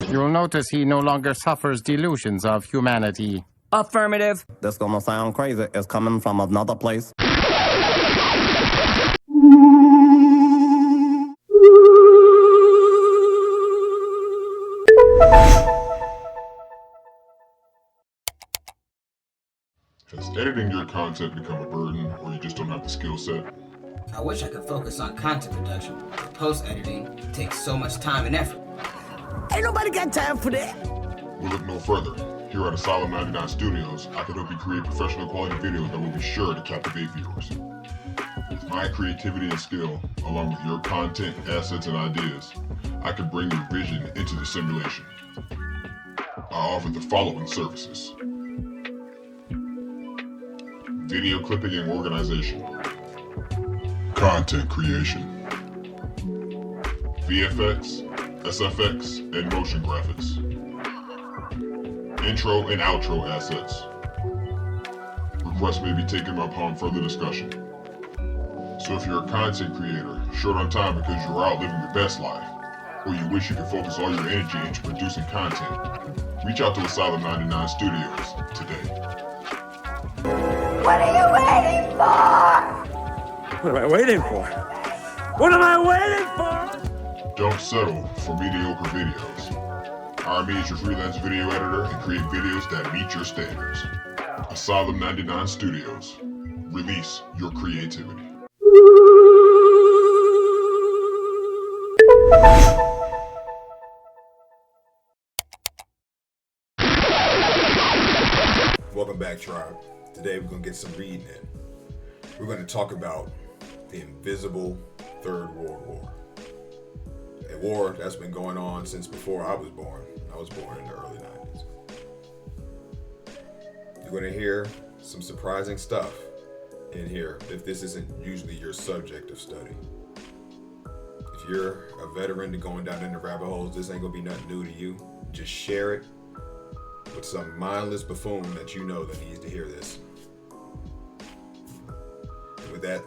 You'll notice he no longer suffers delusions of humanity. Affirmative. This gonna sound crazy. It's coming from another place. Has editing your content become a burden, or you just don't have the skill set? I wish I could focus on content production, but post-editing takes so much time and effort. Ain't nobody got time for that. We'll look no further. Here at Asylum 99 Studios, I can help you create professional quality videos that will be sure to captivate viewers. With my creativity and skill, along with your content, assets, and ideas, I can bring your vision into the simulation. I offer the following services: video clipping and organization, content creation, VFX, SFX, and motion graphics, intro and outro assets. Requests may be taken upon further discussion. So if you're a content creator, short on time because you're out living your best life, or you wish you could focus all your energy into producing content, reach out to Asylum 99 Studios today. What are you waiting for? What am I waiting for? What am I waiting for? Don't settle for mediocre videos. Hire me as your freelance video editor and create videos that meet your standards. Asylum 99 Studios. Release your creativity. Welcome back, tribe. Today we're going to get some reading in. We're going to talk about the invisible Third World War. A war that's been going on since before I was born. I was born in the early 90s. You're going to hear some surprising stuff in here if this isn't usually your subject of study. If you're a veteran to going down in the rabbit holes, this ain't going to be nothing new to you. Just share it with some mindless buffoon that you know that needs to hear this. And with that,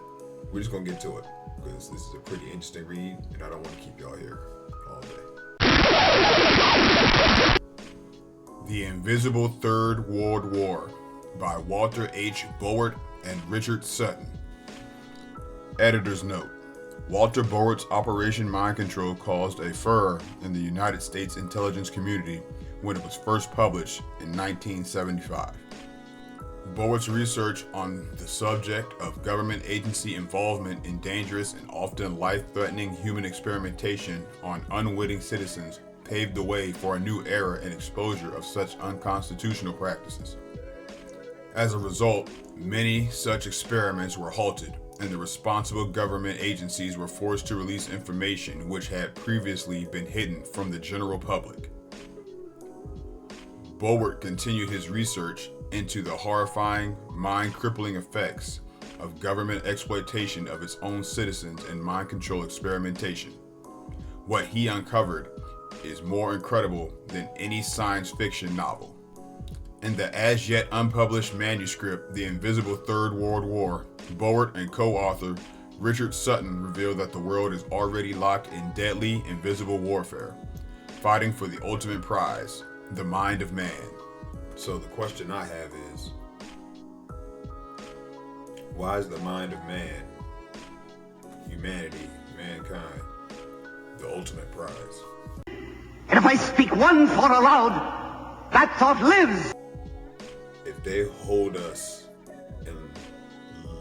we're just gonna get to it because this is a pretty interesting read and I don't want to keep y'all here all day. The Invisible Third World War by Walter H. Boart and Richard Sutton. Editor's note: Walter Boart's Operation Mind Control caused a furor in the United States intelligence community when it was first published in 1975. Boart's research on the subject of government agency involvement in dangerous and often life-threatening human experimentation on unwitting citizens paved the way for a new era and exposure of such unconstitutional practices. As a result, many such experiments were halted, and the responsible government agencies were forced to release information which had previously been hidden from the general public. Boart continued his research into the horrifying, mind-crippling effects of government exploitation of its own citizens and mind control experimentation. What he uncovered is more incredible than any science fiction novel. In the as yet unpublished manuscript, The Invisible Third World War, Boart and co-author Richard Sutton revealed that the world is already locked in deadly, invisible warfare, fighting for the ultimate prize, the mind of man. So the question I have is, why is the mind of man, humanity, mankind, the ultimate prize? And if I speak one thought aloud, that thought lives. If they hold us in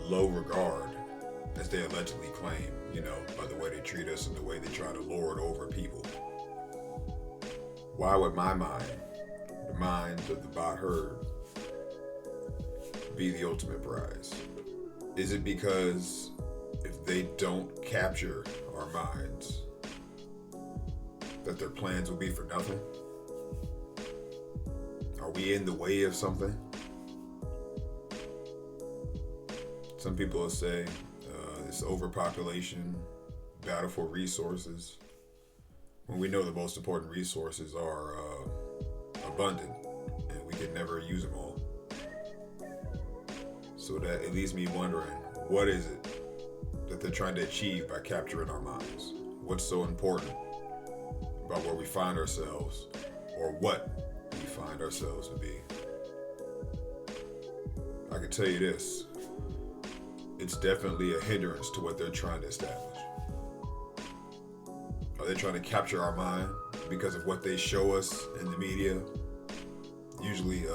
low regard, as they allegedly claim, by the way they treat us and the way they try to lord over people, why would my mind, the mind of the bot herd, be the ultimate prize? Is it because if they don't capture our minds, that their plans will be for nothing? Are we in the way of something? Some people will say this overpopulation, battle for resources, when we know the most important resources are abundant and we can never use them all. So that it leaves me wondering, what is it that they're trying to achieve by capturing our minds? What's so important about where we find ourselves or what we find ourselves to be. I can tell you this, it's definitely a hindrance to what they're trying to establish. Are they trying to capture our mind because of what they show us in the media? Usually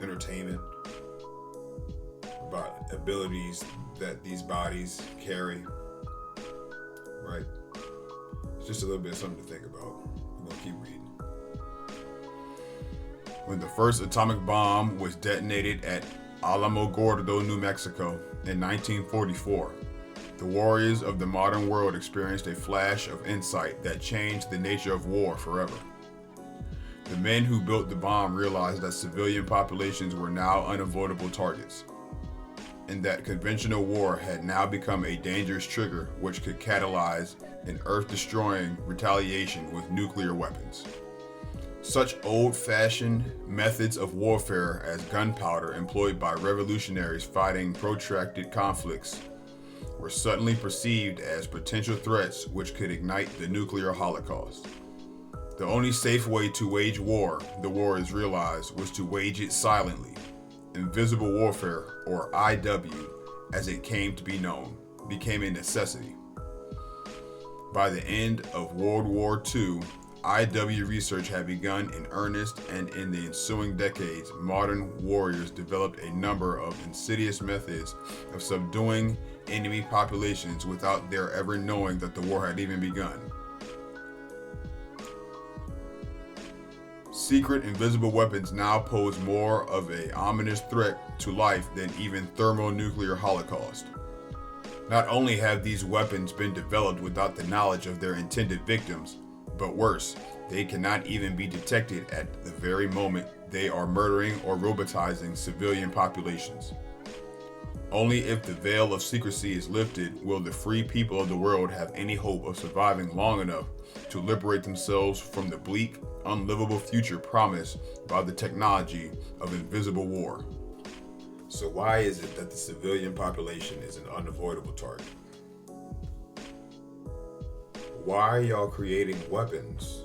entertainment, about abilities that these bodies carry, right? It's just a little bit of something to think about. I'm gonna keep reading. When the first atomic bomb was detonated at Alamogordo, New Mexico in 1944, the warriors of the modern world experienced a flash of insight that changed the nature of war forever. The men who built the bomb realized that civilian populations were now unavoidable targets, and that conventional war had now become a dangerous trigger which could catalyze an earth-destroying retaliation with nuclear weapons. Such old-fashioned methods of warfare as gunpowder employed by revolutionaries fighting protracted conflicts were suddenly perceived as potential threats which could ignite the nuclear holocaust. The only safe way to wage war, the warriors realized, was to wage it silently. Invisible warfare, or IW, as it came to be known, became a necessity. By the end of World War II, IW research had begun in earnest, and in the ensuing decades, modern warriors developed a number of insidious methods of subduing enemy populations without their ever knowing that the war had even begun. Secret invisible weapons now pose more of an ominous threat to life than even thermonuclear holocaust. Not only have these weapons been developed without the knowledge of their intended victims, but worse, they cannot even be detected at the very moment they are murdering or robotizing civilian populations. Only if the veil of secrecy is lifted will the free people of the world have any hope of surviving long enough to liberate themselves from the bleak, unlivable future promised by the technology of invisible war. So why is it that the civilian population is an unavoidable target? Why are y'all creating weapons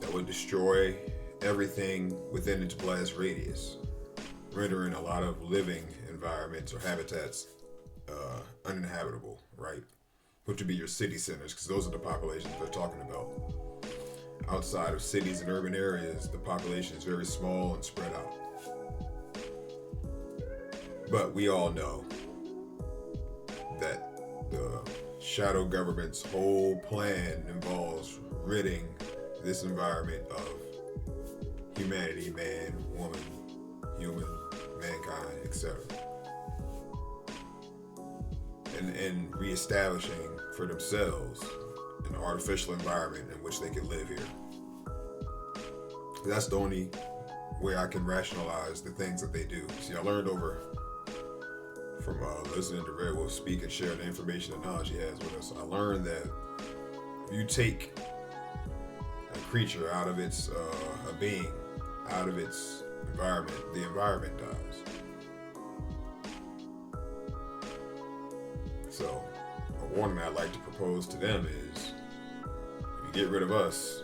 that would destroy everything within its blast radius, rendering a lot of living environments or habitats uninhabitable, right? Which would be your city centers, because those are the populations they're talking about. Outside of cities and urban areas, the population is very small and spread out. But we all know that the shadow government's whole plan involves ridding this environment of humanity, man, woman, human, mankind, etc. And reestablishing for themselves an artificial environment in which they can live here. That's the only way I can rationalize the things that they do. See, I learned from listening to Red Wolf speak and share the information and knowledge he has with us. I learned that if you take a creature out of its a being out of its environment, the environment dies. So a warning I'd like to propose to them is, if you get rid of us,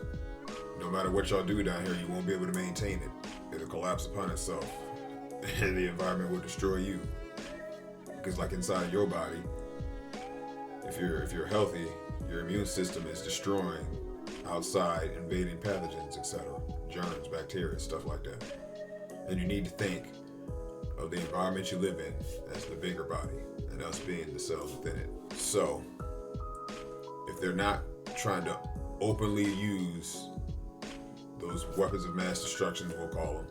no matter what y'all do down here, you won't be able to maintain it. It'll collapse upon itself, and the environment will destroy you. Because like inside your body, if you're healthy, your immune system is destroying outside invading pathogens, etc., germs, bacteria, stuff like that. And you need to think of the environment you live in as the bigger body, and us being the cells within it. So, if they're not trying to openly use those weapons of mass destruction, we'll call them,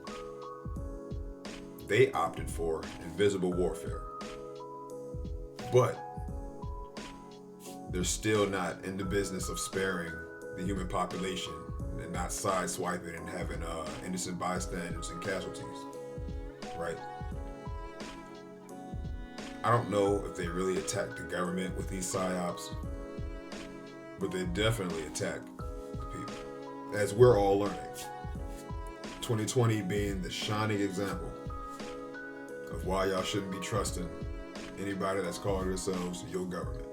they opted for invisible warfare. But they're still not in the business of sparing the human population and not sideswiping and having innocent bystanders and casualties, right? I don't know if they really attack the government with these psyops, but they definitely attack the people, as we're all learning. 2020 being the shining example of why y'all shouldn't be trusting anybody that's calling themselves your government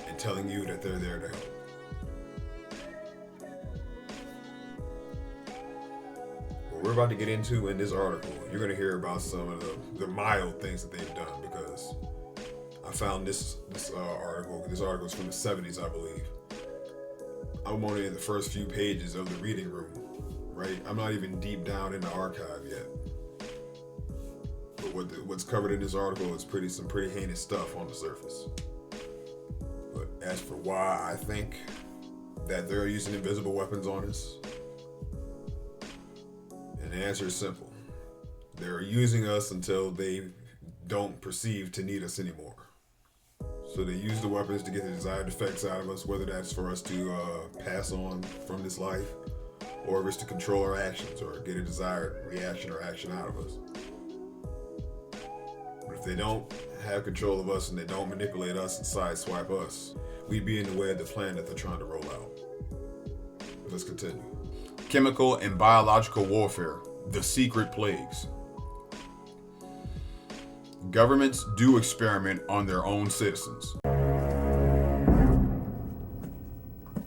and telling you that they're there to help. we're about to get into in this article, you're going to hear about some of the mild things that they've done, because I found this article. This article is from the 70s, I believe. I'm only in the first few pages of the reading room, right? I'm not even deep down in the archive yet. But what's covered in this article is some pretty heinous stuff on the surface. But as for why I think that they're using invisible weapons on us, and the answer is simple. They're using us until they don't perceive to need us anymore. So they use the weapons to get the desired effects out of us, whether that's for us to pass on from this life, or if it's to control our actions or get a desired reaction or action out of us. But if they don't have control of us and they don't manipulate us and sideswipe us, we'd be in the way of the plan that they're trying to roll out. Let's continue. Chemical and biological warfare, the secret plagues. Governments do experiment on their own citizens.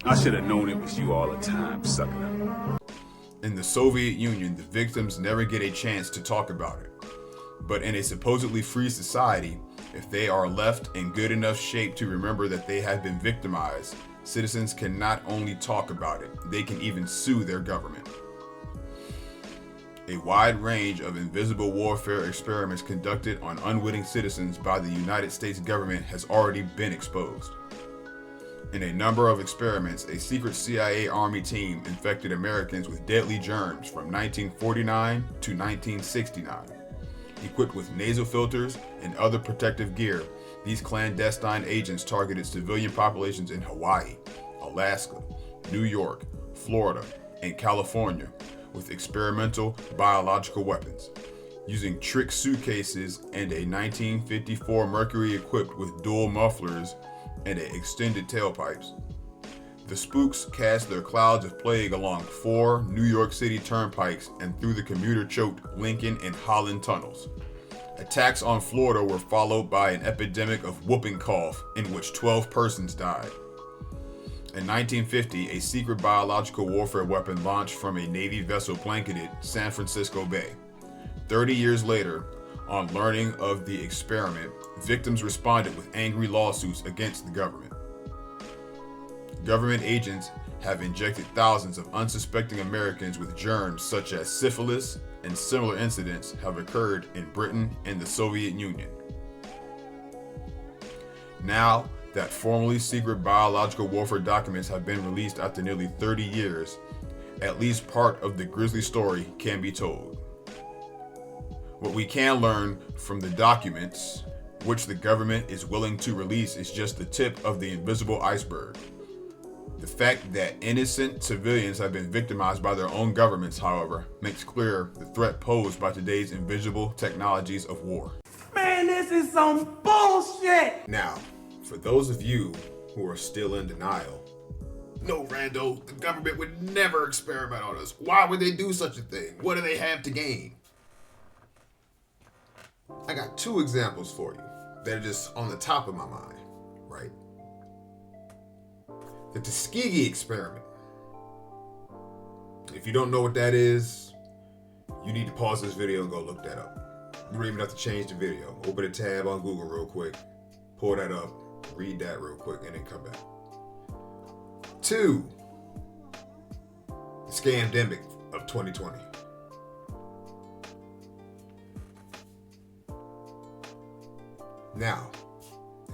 I should have known it was you all the time, sucker. In the Soviet Union, the victims never get a chance to talk about it. But in a supposedly free society, if they are left in good enough shape to remember that they have been victimized, citizens can not only talk about it, they can even sue their government. A wide range of invisible warfare experiments conducted on unwitting citizens by the United States government has already been exposed. In a number of experiments, a secret CIA Army team infected Americans with deadly germs from 1949 to 1969. Equipped with nasal filters and other protective gear, these clandestine agents targeted civilian populations in Hawaii, Alaska, New York, Florida, and California with experimental biological weapons, using trick suitcases and a 1954 Mercury equipped with dual mufflers and extended tailpipes. The spooks cast their clouds of plague along 4 New York City turnpikes and through the commuter-choked Lincoln and Holland tunnels. Attacks on Florida were followed by an epidemic of whooping cough in which 12 persons died. In 1950, a secret biological warfare weapon launched from a Navy vessel blanketed San Francisco Bay. 30 years later, on learning of the experiment, victims responded with angry lawsuits against the government. Government agents have injected thousands of unsuspecting Americans with germs such as syphilis, and similar incidents have occurred in Britain and the Soviet Union. Now that formerly secret biological warfare documents have been released after nearly 30 years, at least part of the grisly story can be told. What we can learn from the documents, which the government is willing to release, is just the tip of the invisible iceberg. The fact that innocent civilians have been victimized by their own governments, however, makes clear the threat posed by today's invisible technologies of war. Man, this is some bullshit! Now, for those of you who are still in denial, no, Rando, the government would never experiment on us. Why would they do such a thing? What do they have to gain? I got 2 examples for you that are just on the top of my mind, right? The Tuskegee experiment. If you don't know what that is, you need to pause this video and go look that up. You don't even have to change the video. Open a tab on Google real quick, pull that up, read that real quick, and then come back. 2, the scamdemic of 2020. Now,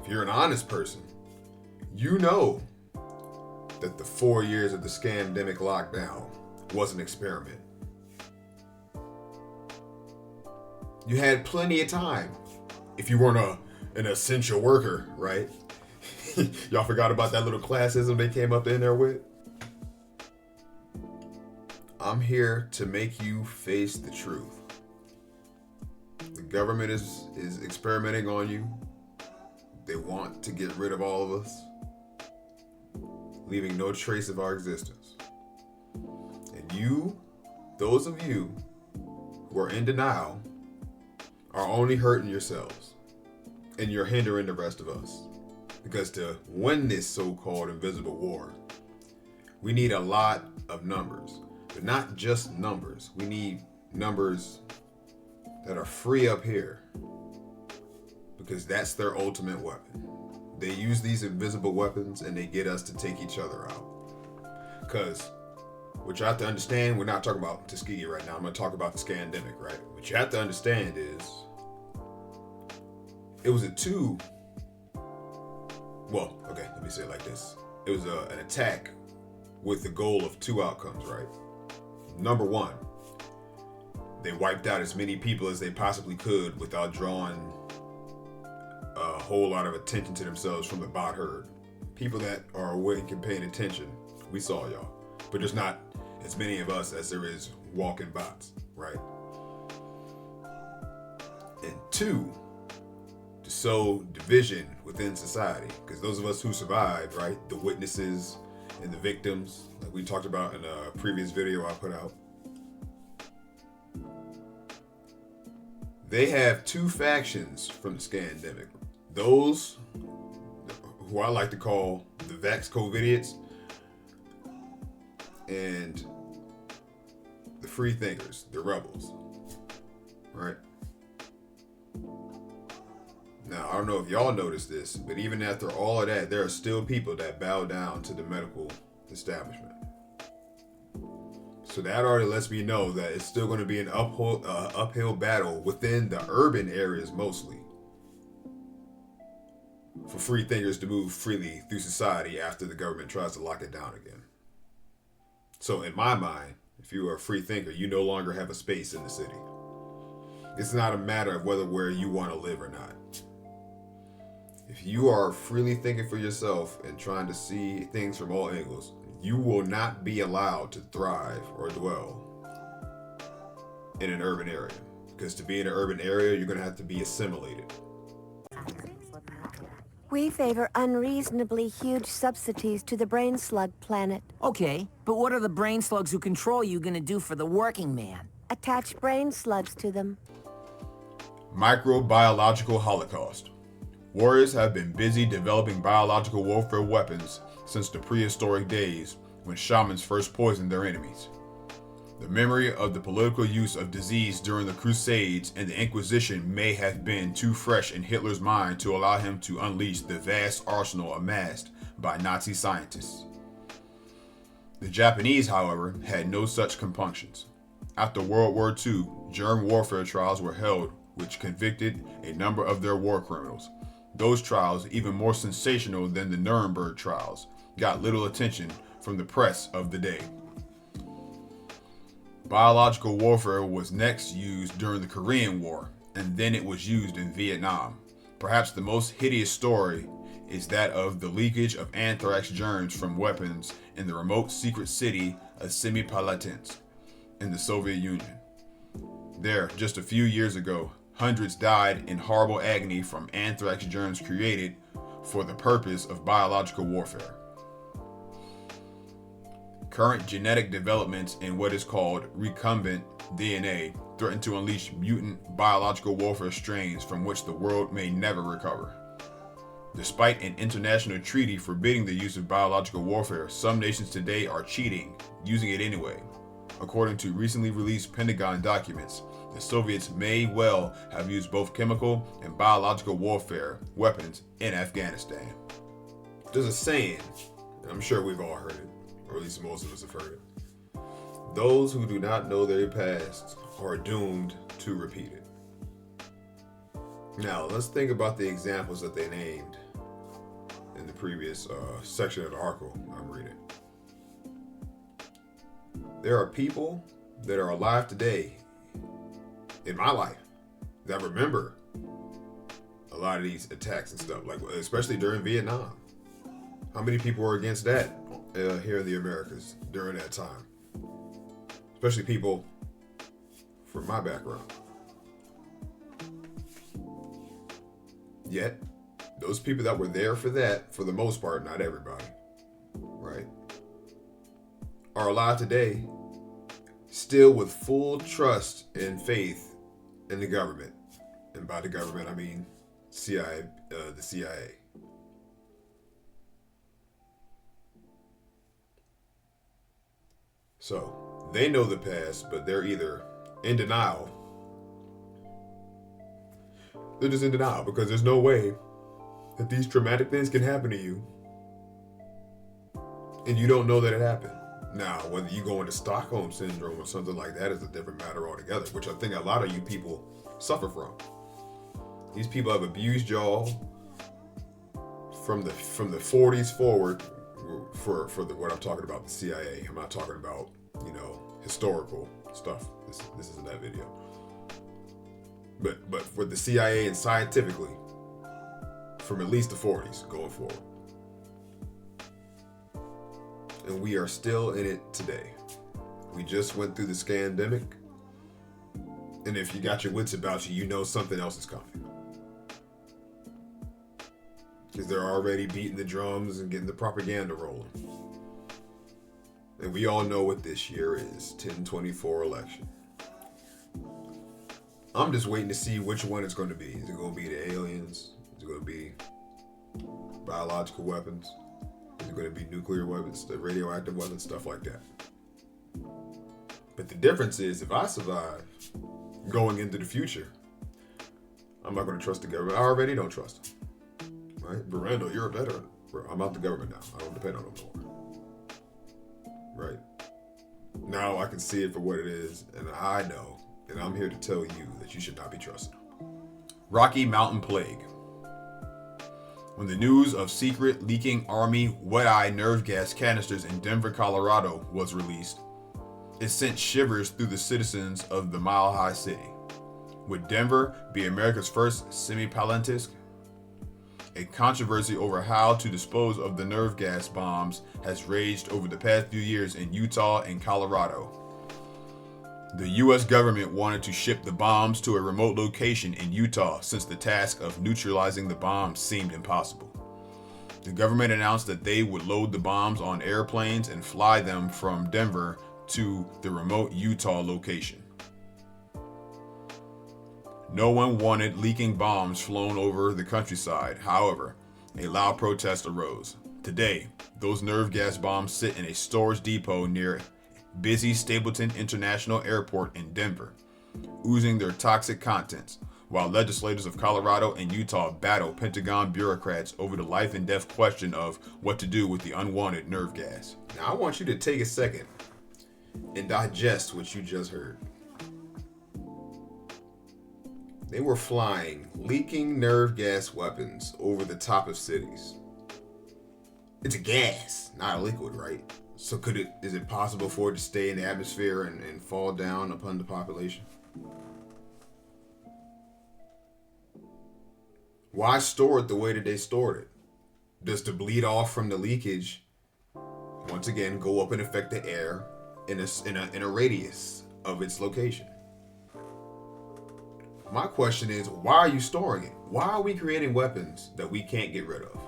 if you're an honest person, you know that the 4 years of the scamdemic lockdown was an experiment. You had plenty of time if you weren't an essential worker, right? Y'all forgot about that little classism they came up in there with? I'm here to make you face the truth. The government is experimenting on you. They want to get rid of all of us, leaving no trace of our existence. And you, those of you who are in denial, are only hurting yourselves, and you're hindering the rest of us. Because to win this so-called invisible war, we need a lot of numbers. But not just numbers. We need numbers that are free up here, because that's their ultimate weapon. They use these invisible weapons and they get us to take each other out. Because what you have to understand, we're not talking about Tuskegee right now. I'm going to talk about the scandemic, right? What you have to understand is it was let me say it like this. It was an attack with the goal of two outcomes, right? Number one, they wiped out as many people as they possibly could without drawing a whole lot of attention to themselves from the bot herd. People that are awake and paying attention, we saw y'all. But there's not as many of us as there is walking bots, right? And two, to sow division within society. Because those of us who survived, right, the witnesses and the victims, like we talked about in a previous video I put out, they have two factions from the scandemic. Those who I like to call the Vax Covidians and the free thinkers, the rebels, right? Now, I don't know if y'all noticed this, but even after all of that, there are still people that bow down to the medical establishment. So that already lets me know that it's still going to be an uphill battle within the urban areas mostly for free thinkers to move freely through society after the government tries to lock it down again. So in my mind, if you are a free thinker, you no longer have a space in the city. It's not a matter of where you want to live or not. If you are freely thinking for yourself and trying to see things from all angles, you will not be allowed to thrive or dwell in an urban area. Because to be in an urban area, you're going to have to be assimilated. We favor unreasonably huge subsidies to the brain slug planet. Okay, but what are the brain slugs who control you gonna do for the working man? Attach brain slugs to them. Microbiological Holocaust. Warriors have been busy developing biological warfare weapons since the prehistoric days when shamans first poisoned their enemies. The memory of the political use of disease during the Crusades and the Inquisition may have been too fresh in Hitler's mind to allow him to unleash the vast arsenal amassed by Nazi scientists. The Japanese, however, had no such compunctions. After World War II, germ warfare trials were held which convicted a number of their war criminals. Those trials, even more sensational than the Nuremberg trials, got little attention from the press of the day. Biological warfare was next used during the Korean War, and then it was used in Vietnam. Perhaps the most hideous story is that of the leakage of anthrax germs from weapons in the remote secret city of Semipalatinsk in the Soviet Union. There, just a few years ago, hundreds died in horrible agony from anthrax germs created for the purpose of biological warfare. Current genetic developments in what is called recombinant DNA threaten to unleash mutant biological warfare strains from which the world may never recover. Despite an international treaty forbidding the use of biological warfare, some nations today are cheating, using it anyway. According to recently released Pentagon documents, the Soviets may well have used both chemical and biological warfare weapons in Afghanistan. There's a saying, and I'm sure we've all heard it, or at least most of us have heard it. Those who do not know their past are doomed to repeat it. Now, let's think about the examples that they named in the previous section of the article I'm reading. There are people that are alive today, in my life, that remember a lot of these attacks and stuff, like especially during Vietnam. How many people were against that here in the Americas during that time? Especially people from my background. Yet, those people that were there for that, for the most part, not everybody, right, are alive today, still with full trust and faith in the government. And by the government, I mean CIA, the CIA. So, they know the past, but they're either in denial. They're just in denial because there's no way that these traumatic things can happen to you and you don't know that it happened. Now, whether you go into Stockholm Syndrome or something like that is a different matter altogether, which I think a lot of you people suffer from. These people have abused y'all from the 40s forward for what I'm talking about, the CIA. I'm not talking about, historical stuff. This isn't that video. But for the CIA and scientifically, from at least the 40s going forward. And we are still in it today. We just went through the scandemic. And if you got your wits about you, you know something else is coming. Because they're already beating the drums and getting the propaganda rolling. And we all know what this year is, 10/24 election. I'm just waiting to see which one it's going to be. Is it going to be the aliens? Is it going to be biological weapons? Is it going to be nuclear weapons, the radioactive weapons, stuff like that? But the difference is, if I survive going into the future, I'm not going to trust the government. I already don't trust them. Right? Brando, you're a veteran. I'm out the government now. I don't depend on them anymore. Right? Now I can see it for what it is, and I know, and I'm here to tell you that you should not be trusted. Rocky Mountain Plague. When the news of secret leaking Army wet-eye nerve gas canisters in Denver, Colorado was released, it sent shivers through the citizens of the Mile High City. Would Denver be America's first semi-Palantisk? A controversy over how to dispose of the nerve gas bombs has raged over the past few years in Utah and Colorado. The U.S. government wanted to ship the bombs to a remote location in Utah since the task of neutralizing the bombs seemed impossible. The government announced that they would load the bombs on airplanes and fly them from Denver to the remote Utah location. No one wanted leaking bombs flown over the countryside. However, a loud protest arose. Today, those nerve gas bombs sit in a storage depot near busy Stapleton International Airport in Denver, oozing their toxic contents, while legislators of Colorado and Utah battle Pentagon bureaucrats over the life and death question of what to do with the unwanted nerve gas. Now, I want you to take a second and digest what you just heard. They were flying leaking nerve gas weapons over the top of cities. It's a gas, not a liquid, right? So is it possible for it to stay in the atmosphere and fall down upon the population? Why store it the way that they stored it? Does the bleed off from the leakage, once again, go up and affect the air in a radius of its location? My question is, why are you storing it? Why are we creating weapons that we can't get rid of?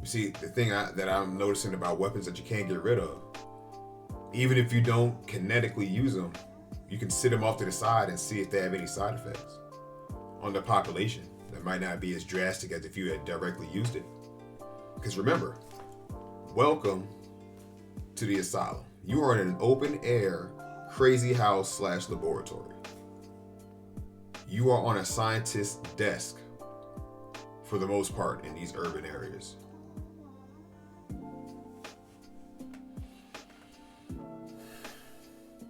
You see, the thing that I'm noticing about weapons that you can't get rid of, even if you don't kinetically use them, you can sit them off to the side and see if they have any side effects on the population that might not be as drastic as if you had directly used it. Because remember, welcome to the asylum. You are in an open air crazy house / laboratory. You are on a scientist's desk for the most part in these urban areas.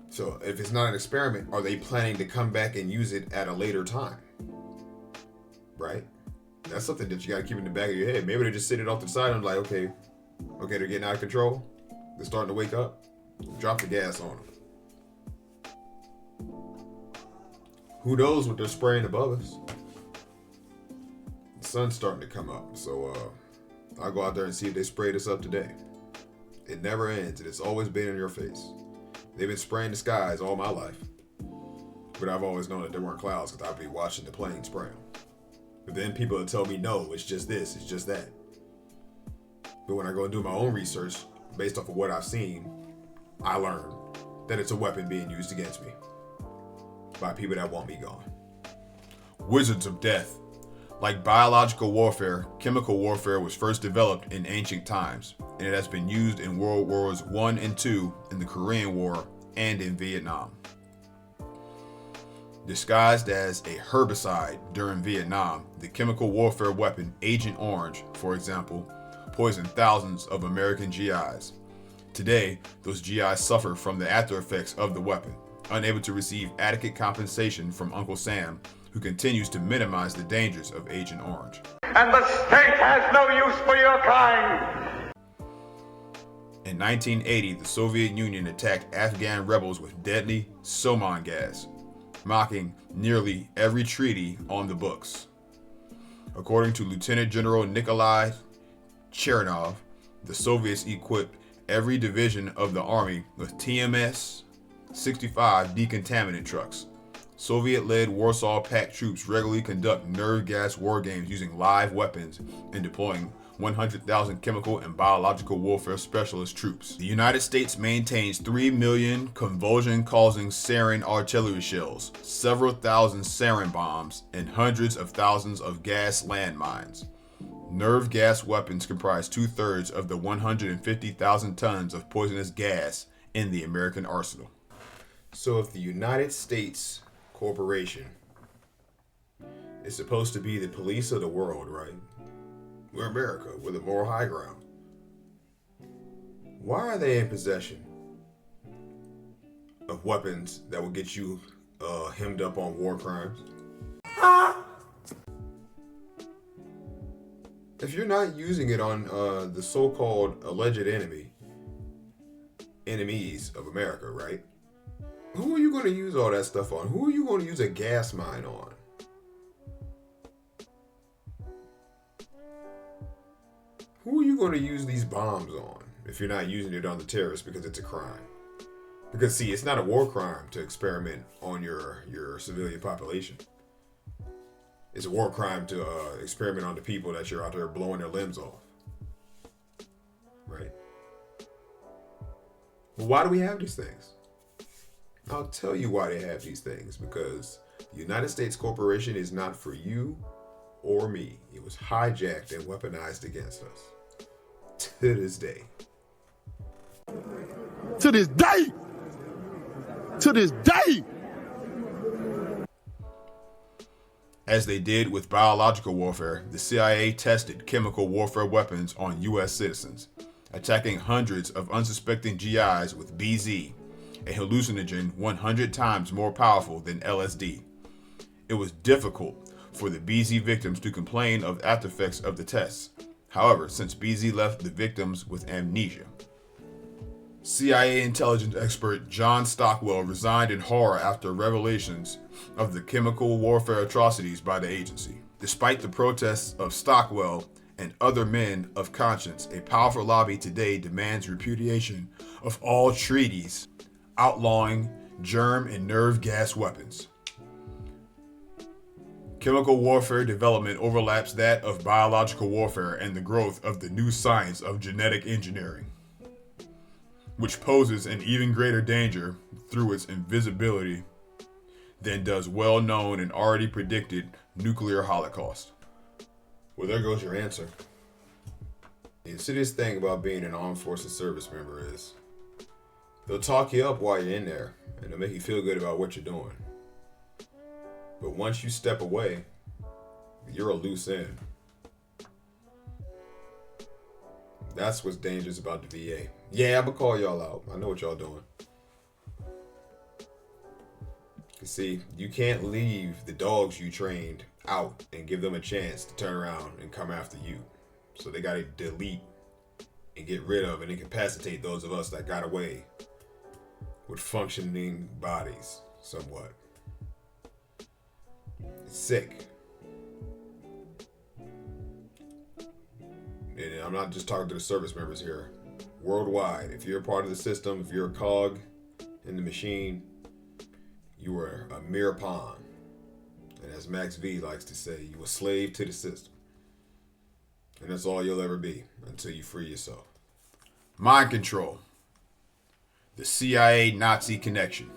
So if it's not an experiment, are they planning to come back and use it at a later time? Right? That's something that you got to keep in the back of your head. Maybe they're just sitting off to the side and like, okay, they're getting out of control. They're starting to wake up. Drop the gas on them. Who knows what they're spraying above us? The sun's starting to come up, so I'll go out there and see if they sprayed us up today. It never ends, and it's always been in your face. They've been spraying the skies all my life, but I've always known that there weren't clouds because I'd be watching the plane spray them. But then people would tell me, no, it's just this, it's just that. But when I go and do my own research, based off of what I've seen, I learned that it's a weapon being used against me by people that want me gone. Wizards of Death. Like biological warfare, chemical warfare was first developed in ancient times, and it has been used in World Wars I and II, in the Korean War, and in Vietnam. Disguised as a herbicide during Vietnam, the chemical warfare weapon Agent Orange, for example, poisoned thousands of American GIs. Today, those GIs suffer from the after effects of the weapon, unable to receive adequate compensation from Uncle Sam, who continues to minimize the dangers of Agent Orange. And the state has no use for your kind. In 1980, the Soviet Union attacked Afghan rebels with deadly Soman gas, mocking nearly every treaty on the books. According to Lieutenant General Nikolai Chernov, the Soviets equipped every division of the army with TMS-65 decontaminant trucks. Soviet-led Warsaw Pact troops regularly conduct nerve gas war games using live weapons and deploying 100,000 chemical and biological warfare specialist troops. The United States maintains 3 million convulsion-causing sarin artillery shells, several thousand sarin bombs, and hundreds of thousands of gas landmines. Nerve gas weapons comprise 2/3 of the 150,000 tons of poisonous gas in the American arsenal. So if the United States Corporation is supposed to be the police of the world, right? We're America. We're the moral high ground. Why are they in possession of weapons that will get you hemmed up on war crimes? If you're not using it on the so-called alleged enemies of America, right? Who are you going to use all that stuff on? Who are you going to use a gas mine on? Who are you going to use these bombs on if you're not using it on the terrorists because it's a crime? Because see, it's not a war crime to experiment on your civilian population. It's a war crime to experiment on the people that you're out there blowing their limbs off. Right? Well, why do we have these things? I'll tell you why they have these things. Because the United States Corporation is not for you or me. It was hijacked and weaponized against us. To this day. To this day! To this day! As they did with biological warfare, the CIA tested chemical warfare weapons on U.S. citizens, attacking hundreds of unsuspecting GIs with BZ, a hallucinogen 100 times more powerful than LSD. It was difficult for the BZ victims to complain of after effects of the tests. However, since BZ left the victims with amnesia. CIA intelligence expert John Stockwell resigned in horror after revelations of the chemical warfare atrocities by the agency. Despite the protests of Stockwell and other men of conscience, a powerful lobby today demands repudiation of all treaties outlawing germ and nerve gas weapons. Chemical warfare development overlaps that of biological warfare and the growth of the new science of genetic engineering, which poses an even greater danger through its invisibility than does well-known and already predicted nuclear holocaust. Well, there goes your answer. The insidious thing about being an armed forces service member is they'll talk you up while you're in there, and they'll make you feel good about what you're doing. But once you step away, you're a loose end. That's what's dangerous about the VA. Yeah, I'm gonna call y'all out. I know what y'all doing. You see, you can't leave the dogs you trained out and give them a chance to turn around and come after you. So they gotta delete and get rid of and incapacitate those of us that got away with functioning bodies somewhat. It's sick. And I'm not just talking to the service members here. Worldwide, if you're a part of the system, if you're a cog in the machine, you are a mere pawn. And as Macks V likes to say, you a slave to the system. And that's all you'll ever be until you free yourself. Mind control. The CIA Nazi connection.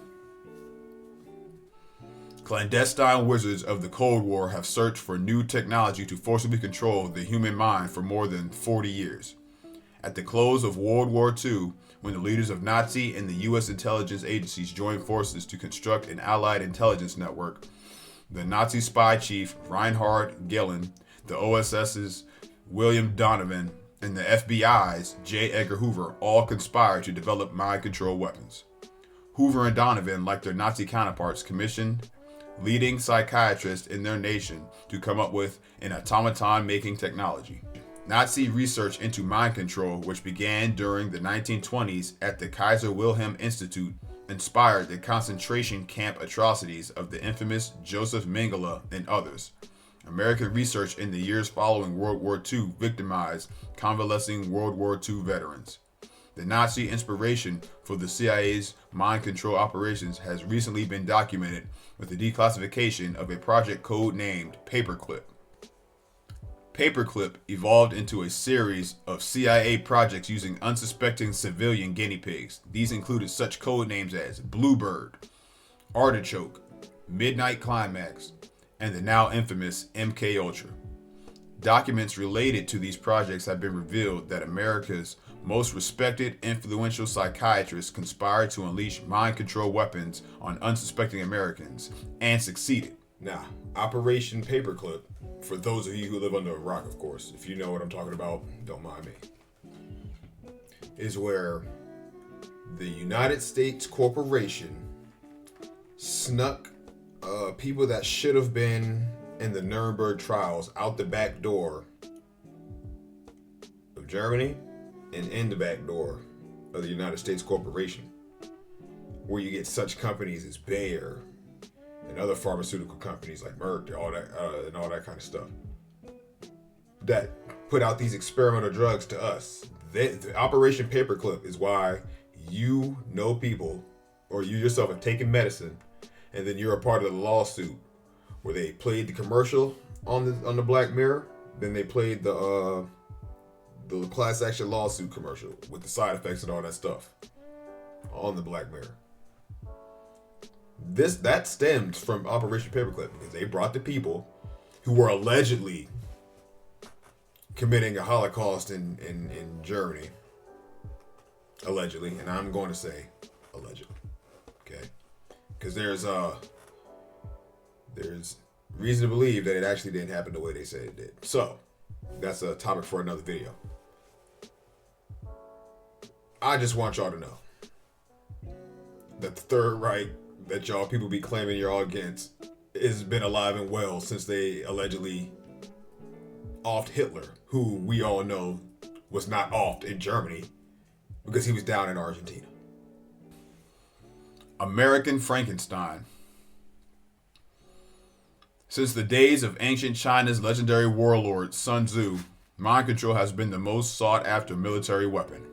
clandestine wizards of the Cold War have searched for new technology to forcibly control the human mind for more than 40 years. At the close of World War II, when the leaders of Nazi and the U.S. intelligence agencies joined forces to construct an allied intelligence network, the Nazi spy chief Reinhard Gehlen, the OSS's William Donovan, and the FBI's J. Edgar Hoover all conspired to develop mind control weapons. Hoover and Donovan, like their Nazi counterparts, commissioned leading psychiatrists in their nation to come up with an automaton-making technology. Nazi research into mind control, which began during the 1920s at the Kaiser Wilhelm Institute, inspired the concentration camp atrocities of the infamous Joseph Mengele and others. American research in the years following World War II victimized convalescing World War II veterans. The Nazi inspiration for the CIA's mind control operations has recently been documented with the declassification of a project code named Paperclip. Paperclip evolved into a series of CIA projects using unsuspecting civilian guinea pigs. These included such code names as Bluebird, Artichoke, Midnight Climax, and the now infamous MK Ultra. Documents related to these projects have been revealed that America's most respected, influential psychiatrists conspired to unleash mind control weapons on unsuspecting Americans and succeeded. Now, Operation Paperclip, for those of you who live under a rock, of course, if you know what I'm talking about, don't mind me, is where the United States Corporation snuck people that should have been in the Nuremberg trials out the back door of Germany and in the back door of the United States Corporation, where you get such companies as Bayer and other pharmaceutical companies like Merck and all that kind of stuff that put out these experimental drugs to us. The Operation Paperclip is why you know people, or you yourself have taken medicine, and then you're a part of the lawsuit where they played the commercial on the Black Mirror, then they played the class action lawsuit commercial with the side effects and all that stuff on the Black Mirror. That stemmed from Operation Paperclip because they brought the people who were allegedly committing a Holocaust in Germany. Allegedly, and I'm going to say allegedly. Okay? Because there's reason to believe that it actually didn't happen the way they said it did. So, that's a topic for another video. I just want y'all to know that the Third Reich that y'all people be claiming you're all against has been alive and well since they allegedly offed Hitler, who we all know was not offed in Germany because he was down in Argentina. American Frankenstein. Since the days of ancient China's legendary warlord Sun Tzu, mind control has been the most sought after military weapon.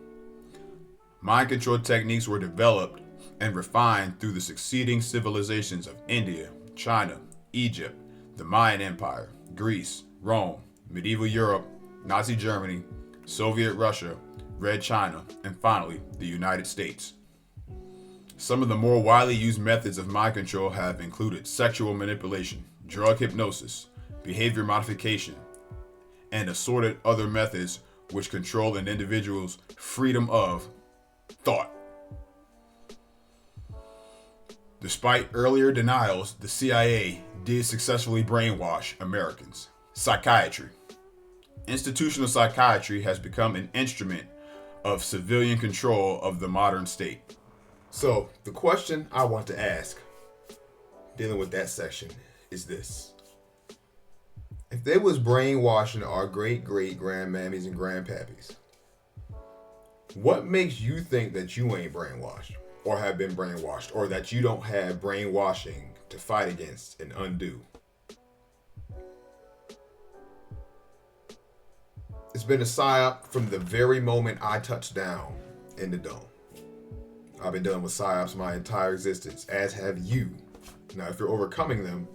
Mind control techniques were developed and refined through the succeeding civilizations of India, China, Egypt, the Mayan Empire, Greece, Rome, medieval Europe, Nazi Germany, Soviet Russia, Red China, and finally, the United States. Some of the more widely used methods of mind control have included sexual manipulation, drug hypnosis, behavior modification, and assorted other methods which control an individual's freedom of thought. Despite earlier denials, the CIA did successfully brainwash Americans. Psychiatry. Institutional psychiatry has become an instrument of civilian control of the modern state. So, the question I want to ask, dealing with that section, is this. If they was brainwashing our great-great-grandmammies and grandpappies, what makes you think that you ain't brainwashed? Or have been brainwashed, or that you don't have brainwashing to fight against and undo? It's been a psyop from the very moment I touched down in the dome. I've been dealing with psyops my entire existence, as have you. Now, if you're overcoming them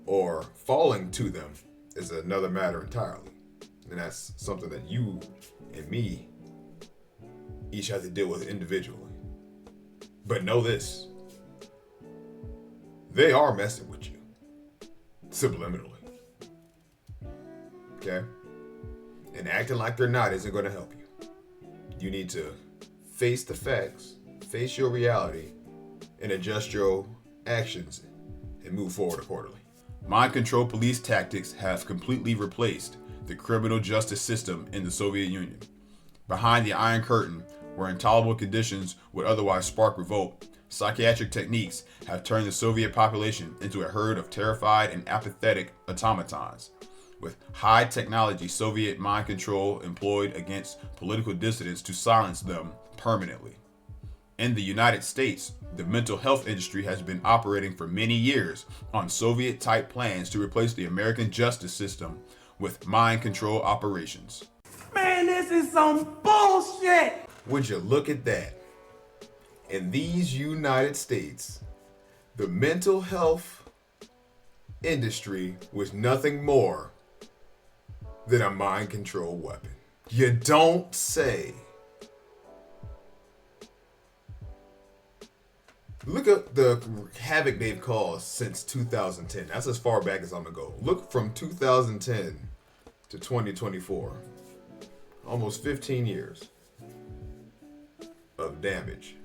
or falling to them is another matter entirely. And that's something that you and me each have to deal with individually. But know this. They are messing with you. Subliminally. Okay? And acting like they're not isn't going to help you. You need to face the facts, face your reality, and adjust your actions and move forward accordingly. Mind control police tactics have completely replaced the criminal justice system in the Soviet Union. Behind the Iron Curtain, where intolerable conditions would otherwise spark revolt, psychiatric techniques have turned the Soviet population into a herd of terrified and apathetic automatons. With high technology Soviet mind control employed against political dissidents to silence them permanently. In the United States, the mental health industry has been operating for many years on Soviet-type plans to replace the American justice system with mind control operations. Man, this is some bullshit! Would you look at that? In these United States, the mental health industry was nothing more than a mind control weapon. You don't say. Look at the havoc they've caused since 2010. That's as far back as I'm gonna go. Look from 2010 to 2024. Almost 15 years of damage.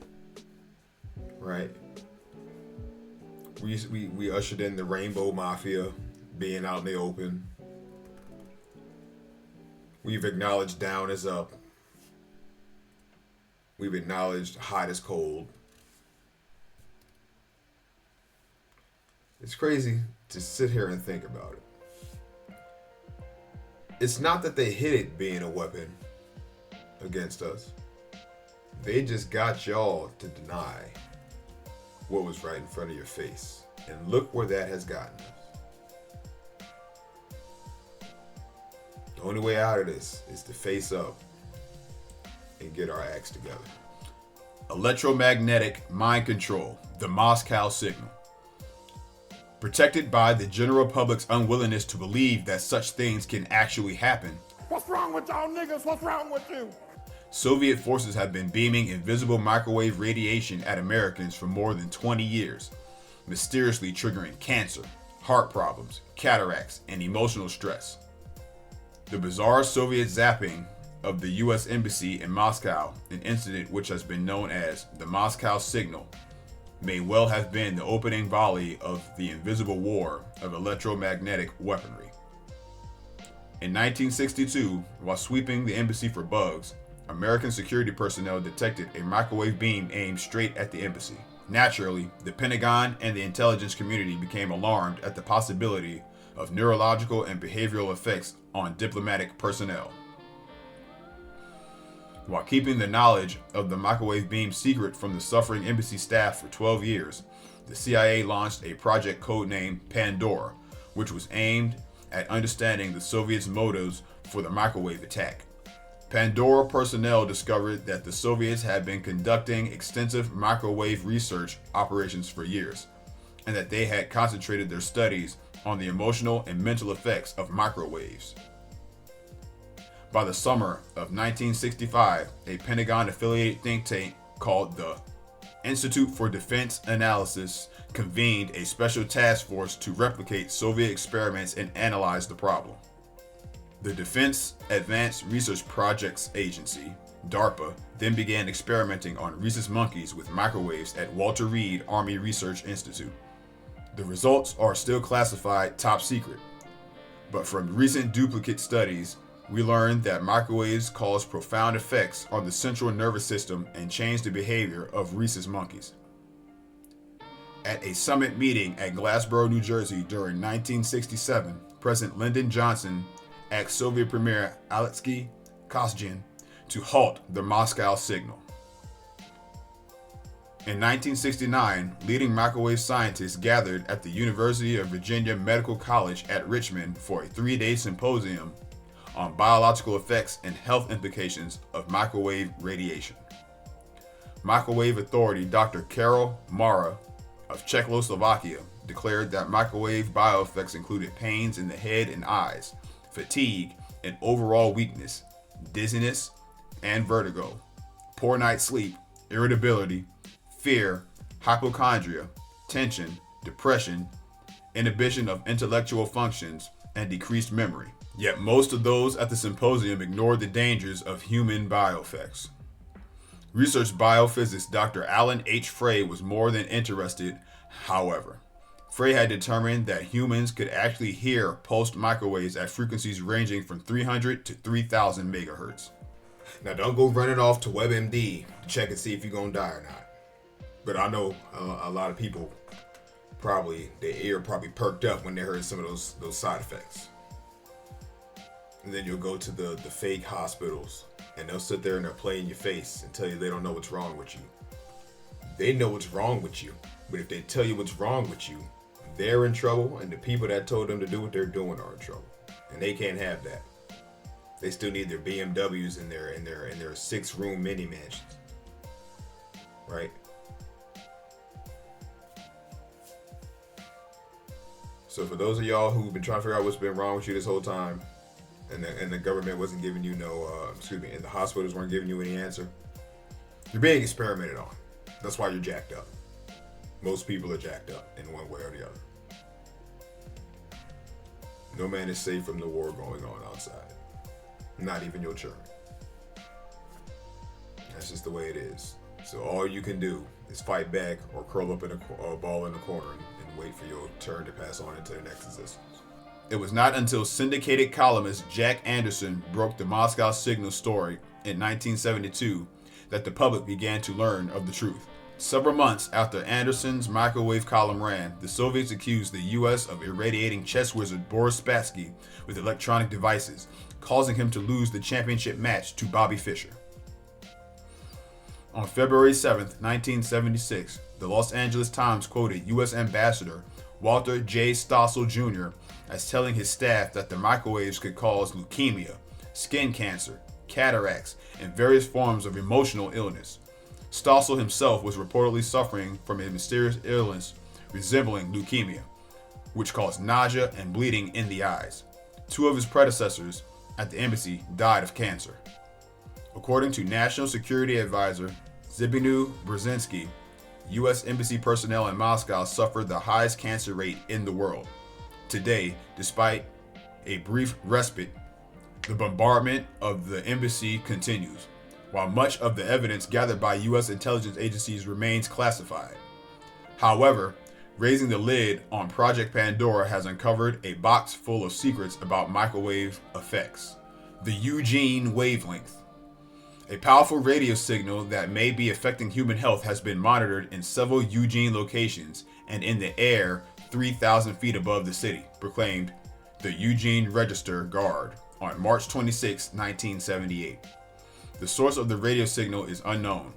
Right? We ushered in the Rainbow Mafia being out in the open. We've acknowledged down is up. We've acknowledged hot is cold. It's crazy to sit here and think about it. It's not that they hid it being a weapon against us. They just got y'all to deny what was right in front of your face. And look where that has gotten us. The only way out of this is to face up and get our acts together. Electromagnetic mind control, the Moscow signal. Protected by the general public's unwillingness to believe that such things can actually happen. What's wrong with y'all niggas? What's wrong with you? Soviet forces have been beaming invisible microwave radiation at Americans for more than 20 years, mysteriously triggering cancer, heart problems, cataracts, and emotional stress. The bizarre Soviet zapping of the U.S. Embassy in Moscow, an incident which has been known as the Moscow Signal, may well have been the opening volley of the invisible war of electromagnetic weaponry. In 1962, while sweeping the embassy for bugs, American security personnel detected a microwave beam aimed straight at the embassy. Naturally, the Pentagon and the intelligence community became alarmed at the possibility of neurological and behavioral effects on diplomatic personnel. While keeping the knowledge of the microwave beam secret from the suffering embassy staff for 12 years, the CIA launched a project codenamed Pandora, which was aimed at understanding the Soviets' motives for the microwave attack. Pandora personnel discovered that the Soviets had been conducting extensive microwave research operations for years, and that they had concentrated their studies on the emotional and mental effects of microwaves. By the summer of 1965, a Pentagon-affiliated think tank called the Institute for Defense Analysis convened a special task force to replicate Soviet experiments and analyze the problem. The Defense Advanced Research Projects Agency, DARPA, then began experimenting on rhesus monkeys with microwaves at Walter Reed Army Research Institute. The results are still classified top secret, but from recent duplicate studies, we learned that microwaves cause profound effects on the central nervous system and change the behavior of rhesus monkeys. At a summit meeting at Glassboro, New Jersey during 1967, President Lyndon Johnson asked Soviet Premier Alexei Kosygin to halt the Moscow signal. In 1969, leading microwave scientists gathered at the University of Virginia Medical College at Richmond for a 3-day symposium on biological effects and health implications of microwave radiation. Microwave authority Dr. Karol Mara of Czechoslovakia declared that microwave bioeffects included pains in the head and eyes, fatigue and overall weakness, dizziness and vertigo, poor night's sleep, irritability, fear, hypochondria, tension, depression, inhibition of intellectual functions, and decreased memory. Yet most of those at the symposium ignored the dangers of human bioeffects. Research biophysicist Dr. Alan H. Frey was more than interested, however. Frey had determined that humans could actually hear pulsed microwaves at frequencies ranging from 300 to 3,000 megahertz. Now don't go running off to WebMD to check and see if you're gonna die or not. But I know a lot of people their ear probably perked up when they heard some of those side effects. And then you'll go to the fake hospitals and they'll sit there and they'll play in your face and tell you they don't know what's wrong with you. They know what's wrong with you, but if they tell you what's wrong with you, they're in trouble, and the people that told them to do what they're doing are in trouble, and they can't have that. They still need their BMWs in their 6-room mini mansions, right? So for those of y'all who've been trying to figure out what's been wrong with you this whole time, and the government wasn't giving you and the hospitals weren't giving you any answer, you're being experimented on. That's why you're jacked up. Most people are jacked up in one way or the other. No man is safe from the war going on outside. Not even your children. That's just the way it is. So all you can do is fight back or curl up in a ball in the corner and wait for your turn to pass on into the next existence. It was not until syndicated columnist Jack Anderson broke the Moscow Signal story in 1972 that the public began to learn of the truth. Several months after Anderson's microwave column ran, the Soviets accused the U.S. of irradiating chess wizard Boris Spassky with electronic devices, causing him to lose the championship match to Bobby Fischer. On February 7, 1976, the Los Angeles Times quoted U.S. Ambassador Walter J. Stossel Jr. as telling his staff that the microwaves could cause leukemia, skin cancer, cataracts, and various forms of emotional illness. Stossel himself was reportedly suffering from a mysterious illness resembling leukemia, which caused nausea and bleeding in the eyes. 2 of his predecessors at the embassy died of cancer. According to National Security Advisor Zbigniew Brzezinski, U.S. embassy personnel in Moscow suffered the highest cancer rate in the world. Today, despite a brief respite, the bombardment of the embassy continues, while much of the evidence gathered by U.S. intelligence agencies remains classified. However, raising the lid on Project Pandora has uncovered a box full of secrets about microwave effects. The Eugene wavelength. A powerful radio signal that may be affecting human health has been monitored in several Eugene locations and in the air 3,000 feet above the city, proclaimed the Eugene Register Guard on March 26, 1978. The source of the radio signal is unknown.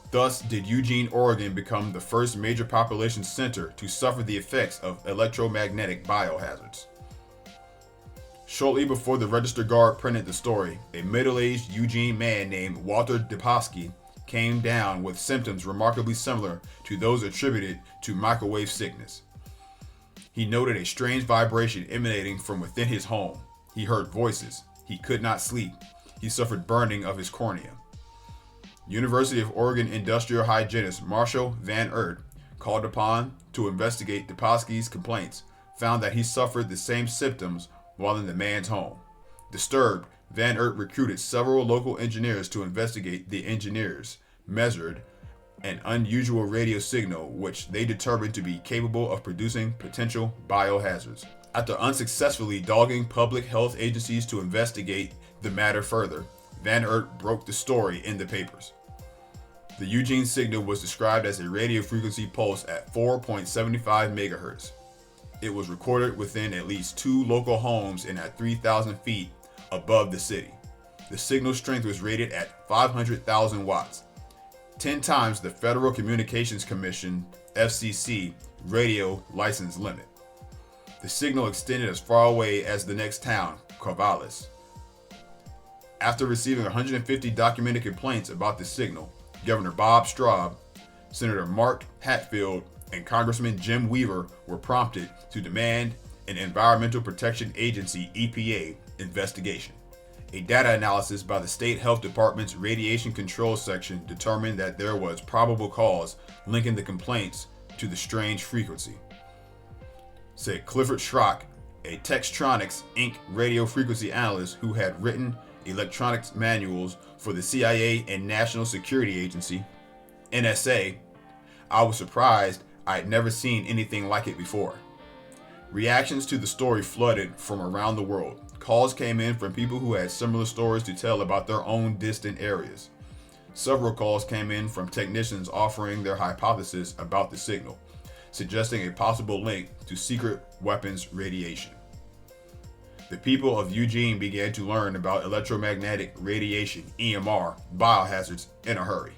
Thus did Eugene, Oregon become the first major population center to suffer the effects of electromagnetic biohazards. Shortly before the Register Guard printed the story, a middle-aged Eugene man named Walter Dubosky came down with symptoms remarkably similar to those attributed to microwave sickness. He noted a strange vibration emanating from within his home. He heard voices. He could not sleep. He suffered burning of his cornea. University of Oregon industrial hygienist Marshall Van Ert, called upon to investigate Dubosky's complaints, found that he suffered the same symptoms while in the man's home. Disturbed, Van Ert recruited several local engineers to investigate. The engineers measured an unusual radio signal which they determined to be capable of producing potential biohazards. After unsuccessfully dogging public health agencies to investigate the matter further, Van Ert broke the story in the papers. The Eugene signal was described as a radio frequency pulse at 4.75 megahertz. It was recorded within at least 2 local homes and at 3,000 feet above the city. The signal strength was rated at 500,000 watts, 10 times the Federal Communications Commission (FCC) radio license limit. The signal extended as far away as the next town, Corvallis. After receiving 150 documented complaints about the signal, Governor Bob Straub, Senator Mark Hatfield, and Congressman Jim Weaver were prompted to demand an Environmental Protection Agency (EPA) investigation. A data analysis by the State Health Department's Radiation Control Section determined that there was probable cause linking the complaints to the strange frequency, said Clifford Schrock, a Textronics Inc. radio frequency analyst who had written electronics manuals for the CIA and National Security Agency, NSA. I was surprised I had never seen anything like it before. Reactions to the story flooded from around the world. Calls came in from people who had similar stories to tell about their own distant areas. Several calls came in from technicians offering their hypothesis about the signal, suggesting a possible link to secret weapons radiation. The people of Eugene began to learn about electromagnetic radiation, EMR, biohazards in a hurry.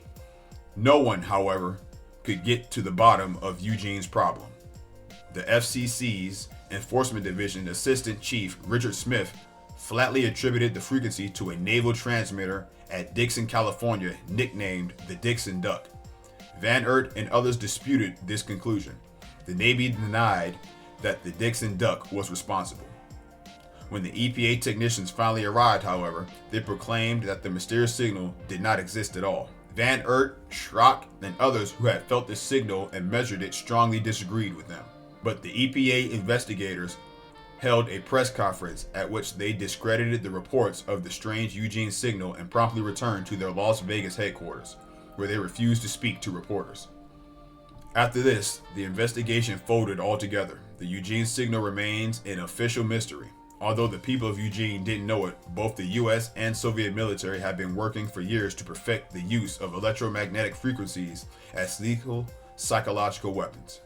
No one, however, could get to the bottom of Eugene's problem. The FCC's Enforcement Division Assistant Chief Richard Smith flatly attributed the frequency to a naval transmitter at Dixon, California, nicknamed the Dixon Duck. Van Oort and others disputed this conclusion. The Navy denied that the Dixon Duck was responsible. When the EPA technicians finally arrived, however, they proclaimed that the mysterious signal did not exist at all. Van Oort, Schrock, and others who had felt the signal and measured it strongly disagreed with them. But the EPA investigators held a press conference at which they discredited the reports of the strange Eugene signal and promptly returned to their Las Vegas headquarters, where they refused to speak to reporters. After this, the investigation folded altogether. The Eugene signal remains an official mystery. Although the people of Eugene didn't know it, both the US and Soviet military had been working for years to perfect the use of electromagnetic frequencies as lethal psychological weapons.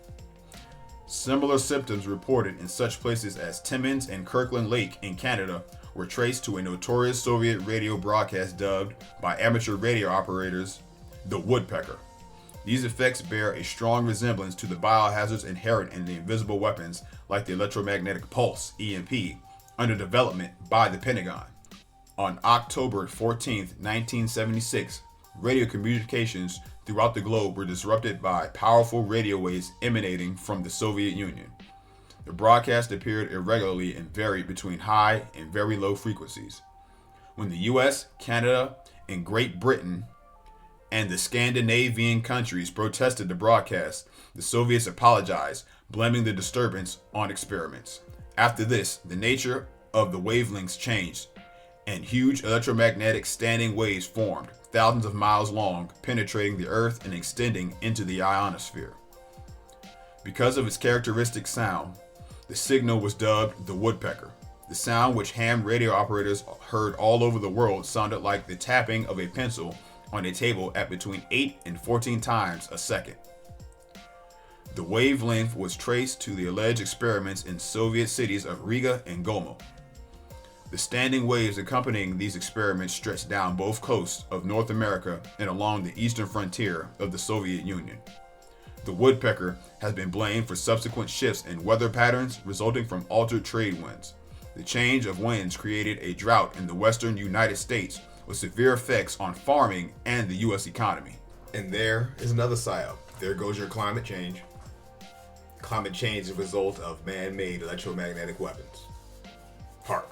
Similar symptoms reported in such places as Timmins and Kirkland Lake in Canada were traced to a notorious Soviet radio broadcast dubbed by amateur radio operators the Woodpecker. These effects bear a strong resemblance to the biohazards inherent in the invisible weapons like the electromagnetic pulse, EMP, under development by the Pentagon. On October 14, 1976, radio communications throughout the globe were disrupted by powerful radio waves emanating from the Soviet Union. The broadcast appeared irregularly and varied between high and very low frequencies. When the US, Canada, and Great Britain and the Scandinavian countries protested the broadcast, the Soviets apologized, blaming the disturbance on experiments. After this, the nature of the wavelengths changed, and huge electromagnetic standing waves formed, thousands of miles long, penetrating the Earth and extending into the ionosphere. Because of its characteristic sound, the signal was dubbed the Woodpecker. The sound, which ham radio operators heard all over the world, sounded like the tapping of a pencil on a table at between 8 and 14 times a second. The wavelength was traced to the alleged experiments in Soviet cities of Riga and Gomel. The standing waves accompanying these experiments stretched down both coasts of North America and along the eastern frontier of the Soviet Union. The Woodpecker has been blamed for subsequent shifts in weather patterns resulting from altered trade winds. The change of winds created a drought in the western United States with severe effects on farming and the U.S. economy. And there is another psyop. There goes your climate change. Climate change is a result of man-made electromagnetic weapons. HAARP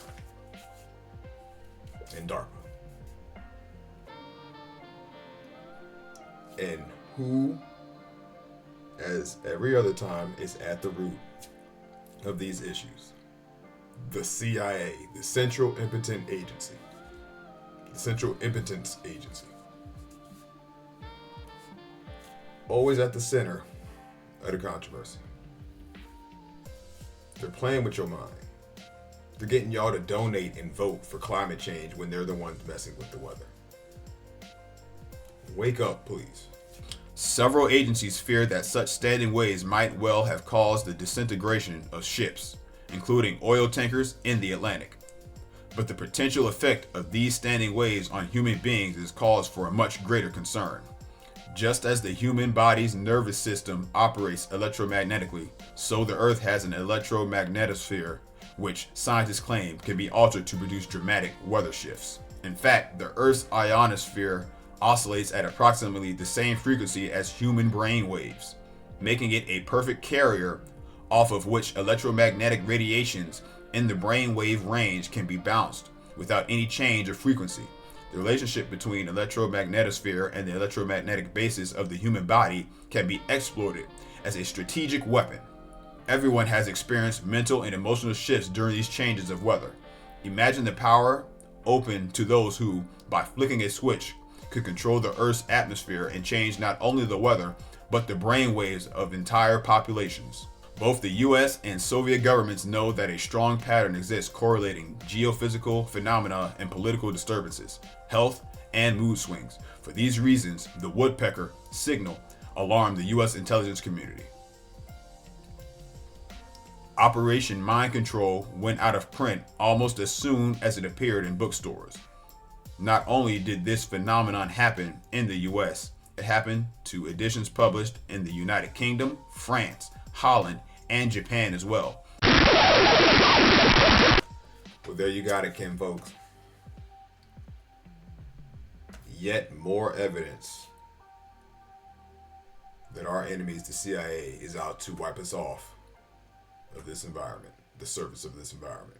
and DARPA. And who, as every other time, is at the root of these issues? The CIA, the Central Impotence Agency. The Central Impotence Agency. Always at the center of the controversy. They're playing with your mind. They're getting y'all to donate and vote for climate change when they're the ones messing with the weather. Wake up, please. Several agencies feared that such standing waves might well have caused the disintegration of ships, including oil tankers in the Atlantic. But the potential effect of these standing waves on human beings is cause for a much greater concern. Just as the human body's nervous system operates electromagnetically, so the Earth has an electromagnetosphere, which scientists claim can be altered to produce dramatic weather shifts. In fact, the Earth's ionosphere oscillates at approximately the same frequency as human brain waves, making it a perfect carrier off of which electromagnetic radiations in the brainwave range can be bounced without any change of frequency. The relationship between electromagnetosphere and the electromagnetic basis of the human body can be exploited as a strategic weapon. Everyone has experienced mental and emotional shifts during these changes of weather. Imagine the power open to those who, by flicking a switch, could control the Earth's atmosphere and change not only the weather, but the brainwaves of entire populations. Both the US and Soviet governments know that a strong pattern exists correlating geophysical phenomena and political disturbances, health, and mood swings. For these reasons, the woodpecker signal alarmed the US intelligence community. Operation Mind Control went out of print almost as soon as it appeared in bookstores. Not only did this phenomenon happen in the US, it happened to editions published in the United Kingdom, France, Holland, and Japan as well. Well, there you got it, Kim folks. Yet more evidence that our enemies, the CIA, is out to wipe us off of this environment, the surface of this environment.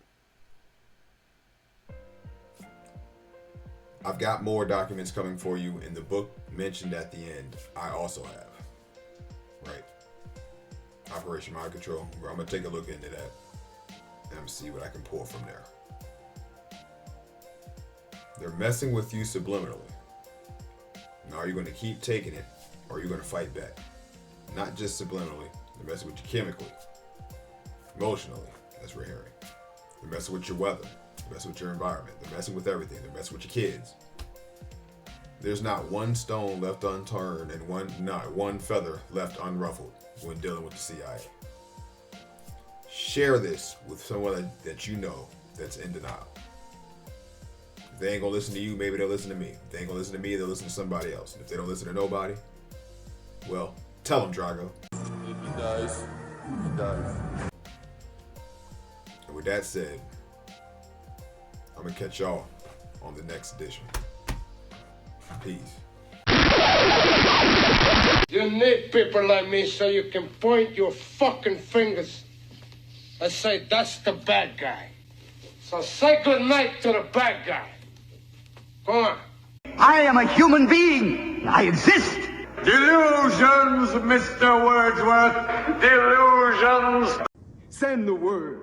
I've got more documents coming for you in the book mentioned at the end. I also have, right? Operation Mind Control. I'm gonna take a look into that and see what I can pull from there. They're messing with you subliminally. Now, are you going to keep taking it, or are you going to fight back? Not just subliminally. They're messing with you chemically, emotionally, as we're hearing. They're messing with your weather. They're messing with your environment. They're messing with everything. They're messing with your kids. There's not one stone left unturned and not one feather left unruffled when dealing with the CIA. Share this with someone that you know that's in denial. If they ain't gonna listen to you, maybe they'll listen to me. If they ain't gonna listen to me, they'll listen to somebody else. And if they don't listen to nobody, well, tell them, Drago. He dies. He dies. And with that said, I'm gonna catch y'all on the next edition. Peace. You need people like me so you can point your fucking fingers and say, that's the bad guy. So say good night to the bad guy. Come on. I am a human being. I exist. Delusions, Mr. Wordsworth. Delusions. Send the word.